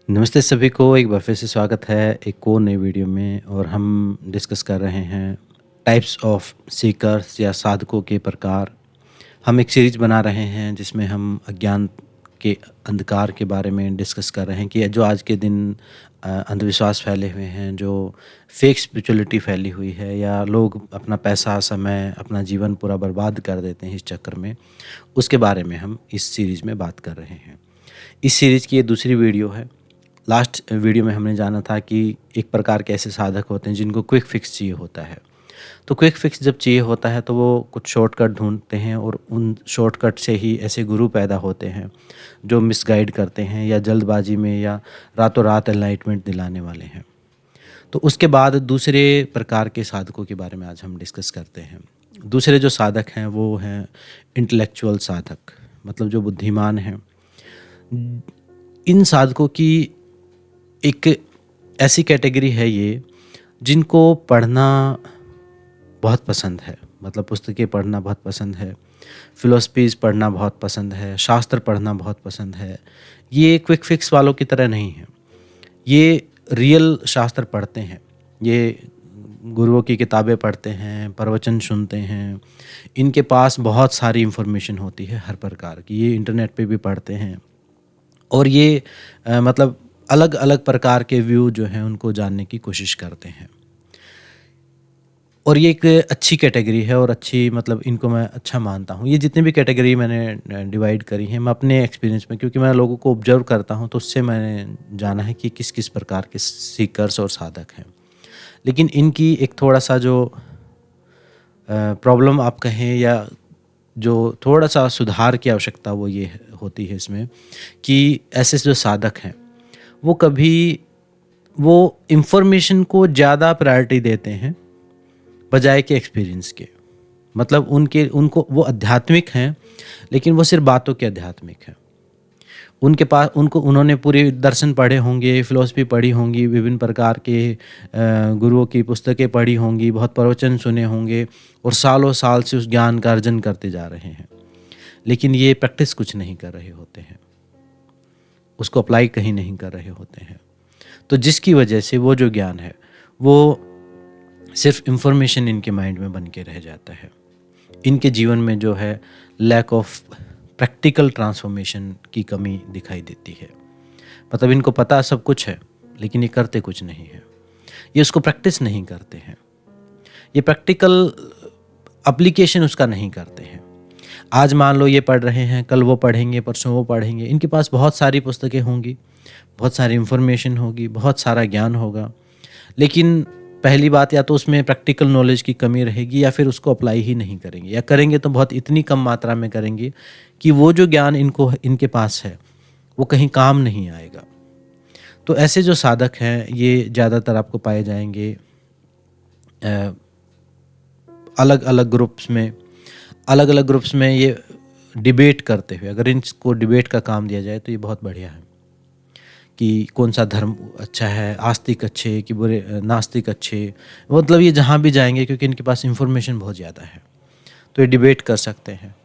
नमस्ते सभी को, एक बार फिर से स्वागत है एक और नई वीडियो में। और हम डिस्कस कर रहे हैं टाइप्स ऑफ सीकर्स या साधकों के प्रकार। हम एक सीरीज बना रहे हैं जिसमें हम अज्ञान के अंधकार के बारे में डिस्कस कर रहे हैं कि जो आज के दिन अंधविश्वास फैले हुए हैं, जो फेक स्पिरिचुअलिटी फैली हुई है, या लोग अपना पैसा, समय, अपना जीवन पूरा बर्बाद कर देते हैं इस चक्कर में, उसके बारे में हम इस सीरीज़ में बात कर रहे हैं। इस सीरीज़ की ये दूसरी वीडियो है। लास्ट वीडियो में हमने जाना था कि एक प्रकार के ऐसे साधक होते हैं जिनको क्विक फिक्स चाहिए होता है। तो क्विक फिक्स जब चाहिए होता है तो वो कुछ शॉर्टकट ढूंढते हैं, और उन शॉर्टकट से ही ऐसे गुरु पैदा होते हैं जो मिसगाइड करते हैं, या जल्दबाजी में, या रातों रात एनलाइटमेंट दिलाने वाले हैं। तो उसके बाद दूसरे प्रकार के साधकों के बारे में आज हम डिस्कस करते हैं। दूसरे जो साधक हैं वो हैं इंटेलेक्चुअल साधक, मतलब जो बुद्धिमान हैं। इन साधकों की एक ऐसी कैटेगरी है ये, जिनको पढ़ना बहुत पसंद है, मतलब पुस्तकें पढ़ना बहुत पसंद है, फ़िलॉसफ़ीज़ पढ़ना बहुत पसंद है, शास्त्र पढ़ना बहुत पसंद है। ये क्विक फिक्स वालों की तरह नहीं है। ये रियल शास्त्र पढ़ते हैं, ये गुरुओं की किताबें पढ़ते हैं, प्रवचन सुनते हैं। इनके पास बहुत सारी इन्फॉर्मेशन होती है हर प्रकार की। ये इंटरनेट पे भी पढ़ते हैं, और ये मतलब अलग अलग प्रकार के व्यू जो हैं उनको जानने की कोशिश करते हैं। और ये एक अच्छी कैटेगरी है, और अच्छी, मतलब इनको मैं अच्छा मानता हूँ। ये जितनी भी कैटेगरी मैंने डिवाइड करी हैं, मैं अपने एक्सपीरियंस में, क्योंकि मैं लोगों को ऑब्जर्व करता हूँ, तो उससे मैंने जाना है कि किस किस प्रकार के सीकर्स और साधक हैं। लेकिन इनकी एक थोड़ा सा जो प्रॉब्लम आप कहें, या जो थोड़ा सा सुधार की आवश्यकता, वो ये होती है इसमें कि ऐसे जो साधक हैं वो कभी वो इन्फॉर्मेशन को ज़्यादा प्रायोरिटी देते हैं बजाय के एक्सपीरियंस के। मतलब उनको वो आध्यात्मिक हैं, लेकिन वो सिर्फ बातों के आध्यात्मिक हैं। उनके पास उन्होंने पूरे दर्शन पढ़े होंगे, फ़िलॉसफ़ी पढ़ी होंगी, विभिन्न प्रकार के गुरुओं की पुस्तकें पढ़ी होंगी, बहुत प्रवचन सुने होंगे, और सालों साल से उस ज्ञान का अर्जन करते जा रहे हैं। लेकिन ये प्रैक्टिस कुछ नहीं कर रहे होते हैं, उसको अप्लाई कहीं नहीं कर रहे होते हैं। तो जिसकी वजह से वो जो ज्ञान है वो सिर्फ इन्फॉर्मेशन इनके माइंड में बन के रह जाता है। इनके जीवन में जो है लैक ऑफ प्रैक्टिकल ट्रांसफॉर्मेशन की कमी दिखाई देती है। मतलब इनको पता सब कुछ है, लेकिन ये करते कुछ नहीं है। ये उसको प्रैक्टिस नहीं करते हैं, ये प्रैक्टिकल एप्लीकेशन उसका नहीं करते हैं। आज मान लो ये पढ़ रहे हैं, कल वो पढ़ेंगे, परसों वो पढ़ेंगे। इनके पास बहुत सारी पुस्तकें होंगी, बहुत सारी इन्फॉर्मेशन होगी, बहुत सारा ज्ञान होगा, लेकिन पहली बात, या तो उसमें प्रैक्टिकल नॉलेज की कमी रहेगी, या फिर उसको अप्लाई ही नहीं करेंगे, या करेंगे तो बहुत इतनी कम मात्रा में करेंगे कि वो जो ज्ञान इनके पास है वो कहीं काम नहीं आएगा। तो ऐसे जो साधक हैं ये ज़्यादातर आपको पाए जाएंगे अलग अलग ग्रुप्स में। अलग अलग ग्रुप्स में ये डिबेट करते हुए, अगर इनको डिबेट का काम दिया जाए तो ये बहुत बढ़िया है कि कौन सा धर्म अच्छा है, आस्तिक अच्छे कि बुरे, नास्तिक अच्छे। मतलब ये जहाँ भी जाएंगे, क्योंकि इनके पास इंफॉर्मेशन बहुत ज़्यादा है, तो ये डिबेट कर सकते हैं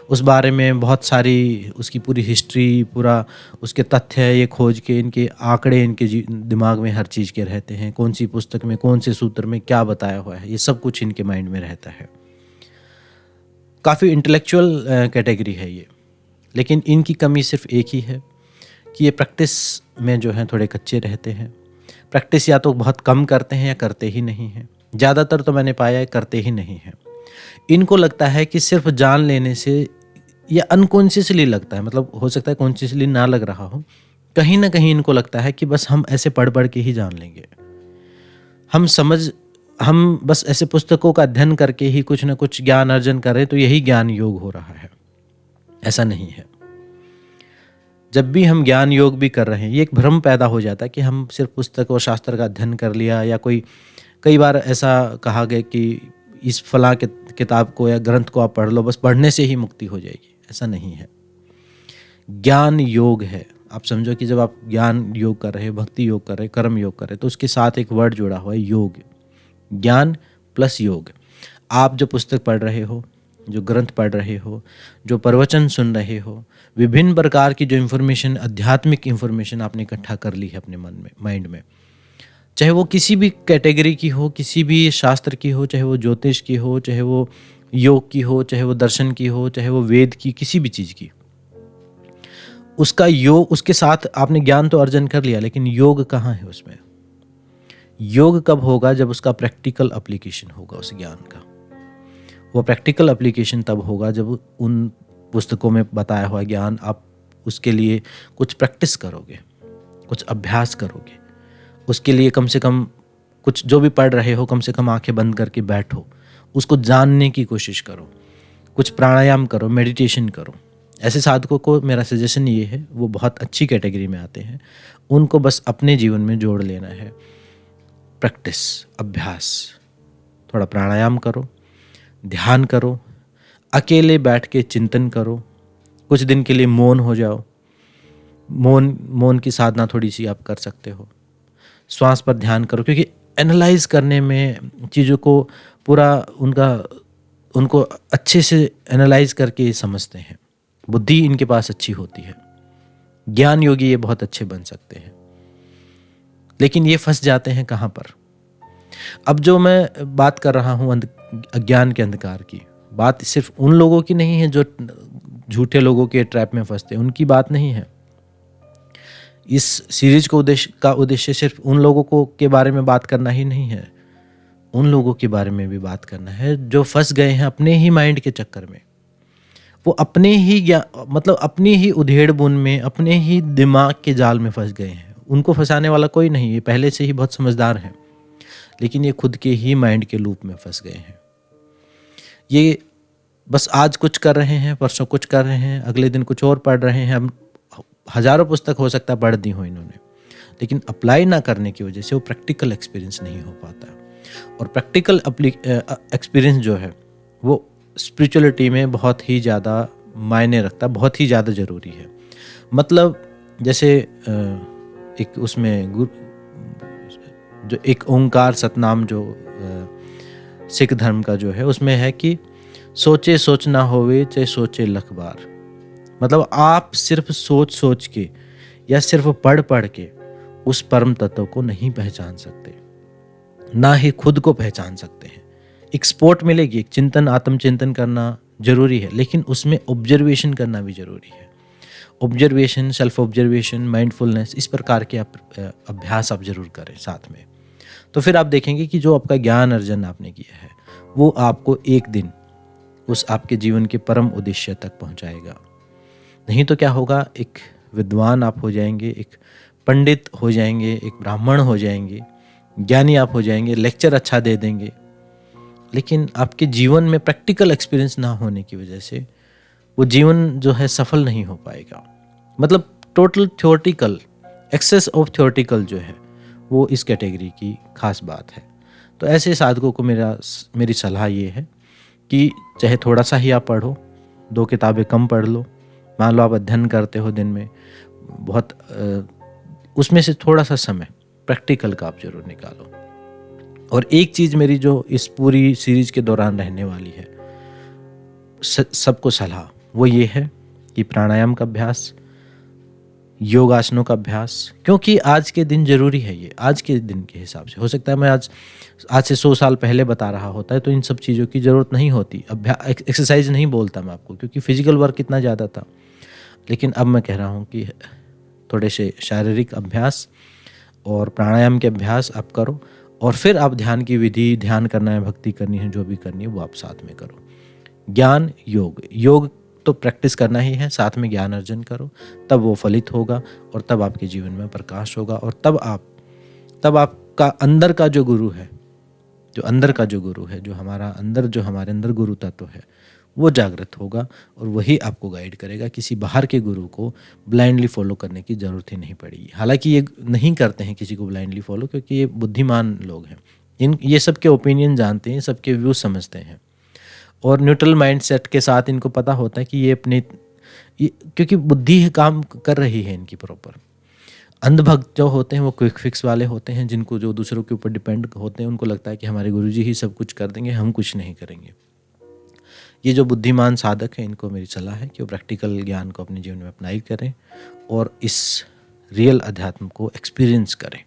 उस बारे में। बहुत सारी उसकी पूरी हिस्ट्री, पूरा उसके तथ्य है, ये खोज के, इनके आंकड़े इनके दिमाग में हर चीज़ के रहते हैं। कौन सी पुस्तक में, कौन से सूत्र में क्या बताया हुआ है, ये सब कुछ इनके माइंड में रहता है। काफ़ी इंटेलेक्चुअल कैटेगरी है ये। लेकिन इनकी कमी सिर्फ एक ही है कि ये प्रैक्टिस में जो है थोड़े कच्चे रहते हैं। प्रैक्टिस या तो बहुत कम करते हैं या करते ही नहीं हैं। ज़्यादातर तो मैंने पाया है करते ही नहीं हैं। इनको लगता है कि सिर्फ जान लेने से, या अनकॉन्शियसली लगता है, मतलब हो सकता है कॉन्शियसली ना लग रहा हो, कहीं ना कहीं इनको लगता है कि बस हम ऐसे पढ़ पढ़ के ही जान लेंगे। हम बस ऐसे पुस्तकों का अध्ययन करके ही कुछ ना कुछ ज्ञान अर्जन करें तो यही ज्ञान योग हो रहा है। ऐसा नहीं है। जब भी हम ज्ञान योग भी कर रहे हैं, ये एक भ्रम पैदा हो जाता है कि हम सिर्फ पुस्तक और शास्त्र का अध्ययन कर लिया, या कई बार ऐसा कहा गया कि इस फलां किताब को या ग्रंथ को आप पढ़ लो, बस पढ़ने से ही मुक्ति हो जाएगी। ऐसा नहीं है। ज्ञान योग है। आप समझो कि जब आप ज्ञान योग कर रहे हैं, भक्ति योग कर रहे हैं, कर्म योग कर रहे हैं, तो उसके साथ एक वर्ड जुड़ा हुआ है योग। ज्ञान प्लस योग। आप जो पुस्तक पढ़ रहे हो, जो ग्रंथ पढ़ रहे हो, जो प्रवचन सुन रहे हो, विभिन्न प्रकार की जो इन्फॉर्मेशन, आध्यात्मिक इन्फॉर्मेशन आपने इकट्ठा कर ली है अपने मन में, माइंड में, चाहे वो किसी भी कैटेगरी की हो, किसी भी शास्त्र की हो, चाहे वो ज्योतिष की हो, चाहे वो योग की हो, चाहे वो दर्शन की हो, चाहे वो वेद की, किसी भी चीज़ की, उसका योग, उसके साथ आपने ज्ञान तो अर्जन कर लिया, लेकिन योग कहाँ है उसमें? योग कब होगा? जब उसका प्रैक्टिकल एप्लीकेशन होगा उस ज्ञान का। वो प्रैक्टिकल एप्लीकेशन तब होगा जब उन पुस्तकों में बताया हुआ ज्ञान आप उसके लिए कुछ प्रैक्टिस करोगे, कुछ अभ्यास करोगे। उसके लिए कम से कम कुछ जो भी पढ़ रहे हो, कम से कम आंखें बंद करके बैठो, उसको जानने की कोशिश करो, कुछ प्राणायाम करो, मेडिटेशन करो। ऐसे साधकों को मेरा सजेशन ये है, वो बहुत अच्छी कैटेगरी में आते हैं, उनको बस अपने जीवन में जोड़ लेना है। प्रैक्टिस, अभ्यास, थोड़ा प्राणायाम करो, ध्यान करो, अकेले बैठ के चिंतन करो, कुछ दिन के लिए मौन हो जाओ। मौन की साधना थोड़ी सी आप कर सकते हो। श्वास पर ध्यान करो, क्योंकि एनालाइज करने में चीज़ों को पूरा उनको अच्छे से एनालाइज करके समझते हैं, बुद्धि इनके पास अच्छी होती है। ज्ञान योगी ये बहुत अच्छे बन सकते हैं, लेकिन ये फंस जाते हैं कहाँ पर? अब जो मैं बात कर रहा हूँ अज्ञान के अंधकार की, बात सिर्फ उन लोगों की नहीं है जो झूठे लोगों के ट्रैप में फंसते हैं, उनकी बात नहीं है। इस सीरीज को उद्देश्य सिर्फ उन लोगों को के बारे में बात करना ही नहीं है, उन लोगों के बारे में भी बात करना है जो फंस गए हैं अपने ही माइंड के चक्कर में। वो अपने ही अपनी ही उधेड़ बुन में, अपने ही दिमाग के जाल में फंस गए हैं। उनको फंसाने वाला कोई नहीं, ये पहले से ही बहुत समझदार हैं, लेकिन ये खुद के ही माइंड के लूप में फंस गए हैं। ये बस आज कुछ कर रहे हैं, परसों कुछ कर रहे हैं, अगले दिन कुछ और पढ़ रहे हैं। हजारों पुस्तक हो सकता है पढ़ दी हो इन्होंने, लेकिन अप्लाई ना करने की वजह से वो प्रैक्टिकल एक्सपीरियंस नहीं हो पाता। और प्रैक्टिकल एक्सपीरियंस जो है वो स्पिरिचुअलिटी में बहुत ही ज़्यादा मायने रखता, बहुत ही ज़्यादा ज़रूरी है। मतलब जैसे एक उसमें जो एक ओंकार सतनाम जो सिख धर्म का जो है, उसमें है कि सोचे सोच ना होवे चाहे सोचे लख बार। मतलब आप सिर्फ सोच के या सिर्फ पढ़ के उस परम तत्व को नहीं पहचान सकते, ना ही खुद को पहचान सकते हैं। एक स्पोर्ट मिलेगी, एक चिंतन, आत्मचिंतन करना जरूरी है, लेकिन उसमें ऑब्जर्वेशन करना भी जरूरी है। ऑब्जर्वेशन, सेल्फ ऑब्जर्वेशन, माइंडफुलनेस, इस प्रकार के अभ्यास आप जरूर करें साथ में। तो फिर आप देखेंगे कि जो आपका ज्ञान अर्जन आपने किया है वो आपको एक दिन उस आपके जीवन के परम उद्देश्य तक पहुंचाएगा। नहीं तो क्या होगा, एक विद्वान आप हो जाएंगे, एक पंडित हो जाएंगे, एक ब्राह्मण हो जाएंगे, ज्ञानी आप हो जाएंगे, लेक्चर अच्छा दे देंगे, लेकिन आपके जीवन में प्रैक्टिकल एक्सपीरियंस ना होने की वजह से वो जीवन जो है सफल नहीं हो पाएगा। मतलब total theoretical, excess of theoretical जो है वो इस कैटेगरी की खास बात है। तो ऐसे साधकों को मेरी सलाह ये है कि चाहे थोड़ा सा ही आप पढ़ो, 2 किताबें कम पढ़ लो। मान लो आप अध्ययन करते हो दिन में बहुत, उसमें से थोड़ा सा समय प्रैक्टिकल का आप जरूर निकालो। और एक चीज़ मेरी जो इस पूरी सीरीज के दौरान रहने वाली है, सबको सलाह, वो ये है कि प्राणायाम का अभ्यास, योगासनों का अभ्यास, क्योंकि आज के दिन जरूरी है। ये आज के दिन के हिसाब से हो सकता है मैं आज से 100 साल पहले बता रहा होता है तो इन सब चीज़ों की ज़रूरत नहीं होती। एक्सरसाइज नहीं बोलता मैं आपको, क्योंकि फिजिकल वर्क इतना ज़्यादा था। लेकिन अब मैं कह रहा हूँ कि थोड़े से शारीरिक अभ्यास और प्राणायाम के अभ्यास आप करो, और फिर आप ध्यान की विधि, ध्यान करना है, भक्ति करनी है, जो भी करनी है वो आप साथ में करो। ज्ञान, योग तो प्रैक्टिस करना ही है, साथ में ज्ञान अर्जन करो, तब वो फलित होगा और तब आपके जीवन में प्रकाश होगा। और तब आपका अंदर का जो गुरु है, जो हमारे अंदर गुरु तत्व है, वो जागृत होगा और वही आपको गाइड करेगा। किसी बाहर के गुरु को ब्लाइंडली फॉलो करने की ज़रूरत ही नहीं पड़ेगी। हालांकि ये नहीं करते हैं किसी को ब्लाइंडली फॉलो, क्योंकि ये बुद्धिमान लोग हैं, ये सबके ओपिनियन जानते हैं, सबके व्यूज़ समझते हैं, और न्यूट्रल माइंडसेट के साथ इनको पता होता है कि क्योंकि बुद्धि काम कर रही है इनकी प्रॉपर। अंधभक्त जो होते हैं वो क्विक फिक्स वाले होते हैं, जिनको जो दूसरों के ऊपर डिपेंड होते हैं, उनको लगता है कि हमारे गुरुजी ही सब कुछ कर देंगे, हम कुछ नहीं करेंगे। ये जो बुद्धिमान साधक हैं इनको मेरी सलाह है कि वो प्रैक्टिकल ज्ञान को अपने जीवन में अप्लाई करें और इस रियल अध्यात्म को एक्सपीरियंस करें।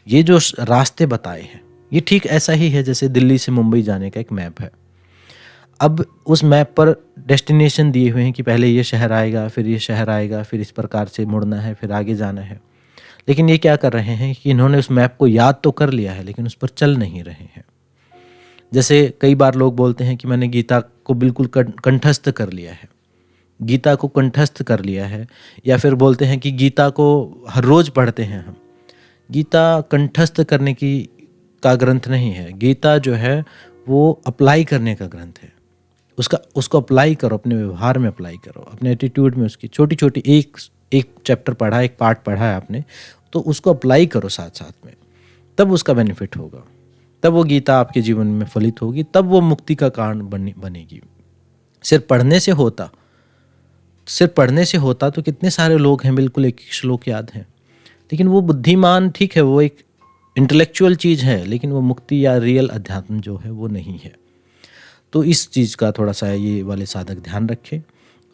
ये जो रास्ते बताए हैं ये ठीक ऐसा ही है जैसे दिल्ली से मुंबई जाने का एक मैप है। अब उस मैप पर डेस्टिनेशन दिए हुए हैं कि पहले ये शहर आएगा, फिर ये शहर आएगा, फिर इस प्रकार से मुड़ना है, फिर आगे जाना है। लेकिन ये क्या कर रहे हैं कि इन्होंने उस मैप को याद तो कर लिया है लेकिन उस पर चल नहीं रहे हैं। जैसे कई बार लोग बोलते हैं कि मैंने गीता को बिल्कुल कंठस्थ कर लिया है, गीता को कंठस्थ कर लिया है, या फिर बोलते हैं कि गीता को हर रोज़ पढ़ते हैं हम। गीता कंठस्थ करने की का ग्रंथ नहीं है। गीता जो है वो अप्लाई करने का ग्रंथ है। उसको अप्लाई करो, अपने व्यवहार में अप्लाई करो, अपने एटीट्यूड में। उसकी छोटी छोटी एक चैप्टर पढ़ा, एक पार्ट पढ़ा है आपने, तो उसको अप्लाई करो साथ साथ में, तब उसका बेनिफिट होगा, तब वो गीता आपके जीवन में फलित होगी, तब वो मुक्ति का कारण बनेगी। सिर्फ पढ़ने से होता तो कितने सारे लोग हैं बिल्कुल एक श्लोक याद हैं, लेकिन वो बुद्धिमान ठीक है, वो एक इंटेलेक्चुअल चीज़ है, लेकिन वो मुक्ति या रियल अध्यात्म जो है वो नहीं है। तो इस चीज़ का थोड़ा सा ये वाले साधक ध्यान रखें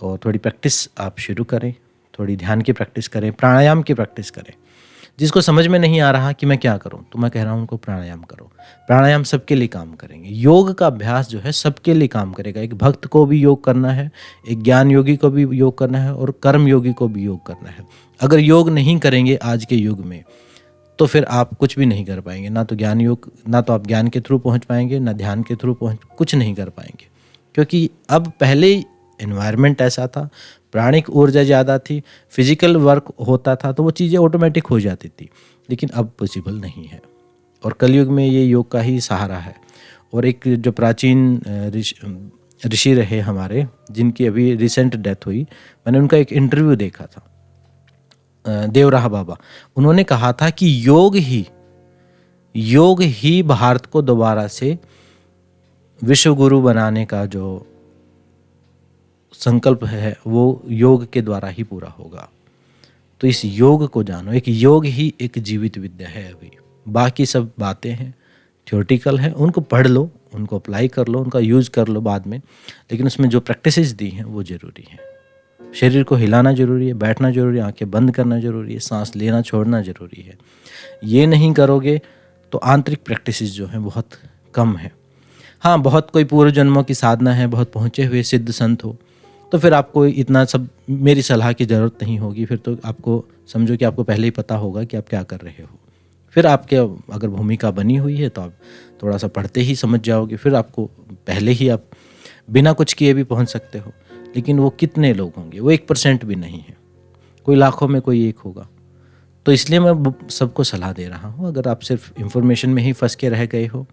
और थोड़ी प्रैक्टिस आप शुरू करें, थोड़ी ध्यान की प्रैक्टिस करें, प्राणायाम की प्रैक्टिस करें। जिसको समझ में नहीं आ रहा कि मैं क्या करूं, तो मैं कह रहा हूं उनको प्राणायाम करो। प्राणायाम सबके लिए काम करेंगे। योग का अभ्यास जो है सबके लिए काम करेगा। एक भक्त को भी योग करना है, एक ज्ञान योगी को भी योग करना है और कर्म योगी को भी योग करना है। अगर योग नहीं करेंगे आज के युग में तो फिर आप कुछ भी नहीं कर पाएंगे। ना तो आप ज्ञान के थ्रू पहुंच पाएंगे, ना ध्यान के थ्रू कुछ नहीं कर पाएंगे। क्योंकि अब पहले एनवायरनमेंट ऐसा था, प्राणिक ऊर्जा ज़्यादा थी, फिजिकल वर्क होता था तो वो चीज़ें ऑटोमेटिक हो जाती थी, लेकिन अब पॉसिबल नहीं है। और कलयुग में ये योग का ही सहारा है। और एक जो प्राचीन ऋषि रहे हमारे, जिनकी अभी रिसेंट डेथ हुई, मैंने उनका एक इंटरव्यू देखा था, देवराह बाबा। उन्होंने कहा था कि योग ही भारत को दोबारा से विश्व गुरु बनाने का जो संकल्प है वो योग के द्वारा ही पूरा होगा। तो इस योग को जानो। एक योग ही एक जीवित विद्या है। अभी बाकी सब बातें हैं, थ्योरेटिकल है, उनको पढ़ लो, उनको अप्लाई कर लो, उनका यूज़ कर लो बाद में, लेकिन उसमें जो प्रैक्टिसेस दी हैं वो ज़रूरी हैं। शरीर को हिलाना ज़रूरी है, बैठना ज़रूरी है, आंखें बंद करना ज़रूरी है, सांस लेना छोड़ना ज़रूरी है। ये नहीं करोगे तो आंतरिक प्रैक्टिसेस जो हैं बहुत कम है। हाँ, बहुत कोई पूर्व जन्मों की साधना है, बहुत पहुँचे हुए सिद्ध संत हो, तो फिर आपको इतना सब मेरी सलाह की ज़रूरत नहीं होगी। फिर तो आपको समझो कि आपको पहले ही पता होगा कि आप क्या कर रहे हो। फिर आपके अगर भूमिका बनी हुई है तो आप थोड़ा सा पढ़ते ही समझ जाओगे। फिर आपको पहले ही आप बिना कुछ किए भी पहुंच सकते हो। लेकिन वो कितने लोग होंगे? वो 1% भी नहीं है। कोई लाखों में कोई एक होगा। तो इसलिए मैं सबको सलाह दे रहा हूँ, अगर आप सिर्फ इन्फॉर्मेशन में ही फंस के रह गए हो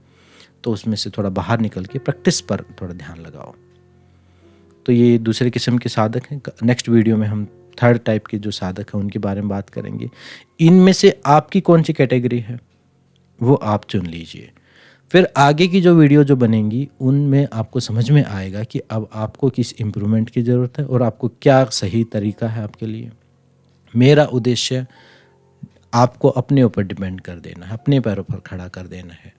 तो उसमें से थोड़ा बाहर निकल के प्रैक्टिस पर थोड़ा ध्यान लगाओ। तो ये दूसरे किस्म के साधक हैं। नेक्स्ट वीडियो में हम थर्ड टाइप के जो साधक हैं उनके बारे में बात करेंगे। इनमें से आपकी कौन सी कैटेगरी है वो आप चुन लीजिए। फिर आगे की जो वीडियो जो बनेंगी उनमें आपको समझ में आएगा कि अब आपको किस इम्प्रूवमेंट की ज़रूरत है और आपको क्या सही तरीका है आपके लिए। मेरा उद्देश्य आपको अपने ऊपर डिपेंड कर देना है, अपने पैरों पर खड़ा कर देना है,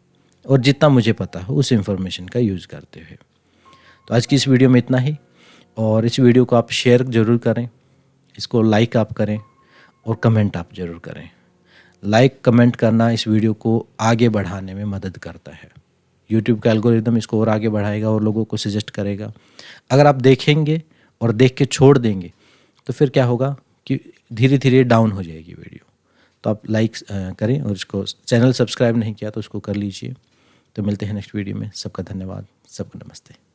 और जितना मुझे पता हो उस इंफॉर्मेशन का यूज़ करते हुए। तो आज की इस वीडियो में इतना ही, और इस वीडियो को आप शेयर ज़रूर करें, इसको लाइक आप करें और कमेंट आप ज़रूर करें। लाइक कमेंट करना इस वीडियो को आगे बढ़ाने में मदद करता है। यूट्यूब का एल्गोरिदम इसको और आगे बढ़ाएगा और लोगों को सजेस्ट करेगा। अगर आप देखेंगे और देख के छोड़ देंगे तो फिर क्या होगा कि धीरे धीरे डाउन हो जाएगी वीडियो। तो आप लाइक करें और इसको, चैनल सब्सक्राइब नहीं किया तो उसको कर लीजिए। तो मिलते हैं नेक्स्ट वीडियो में। सबका धन्यवाद, सबको नमस्ते।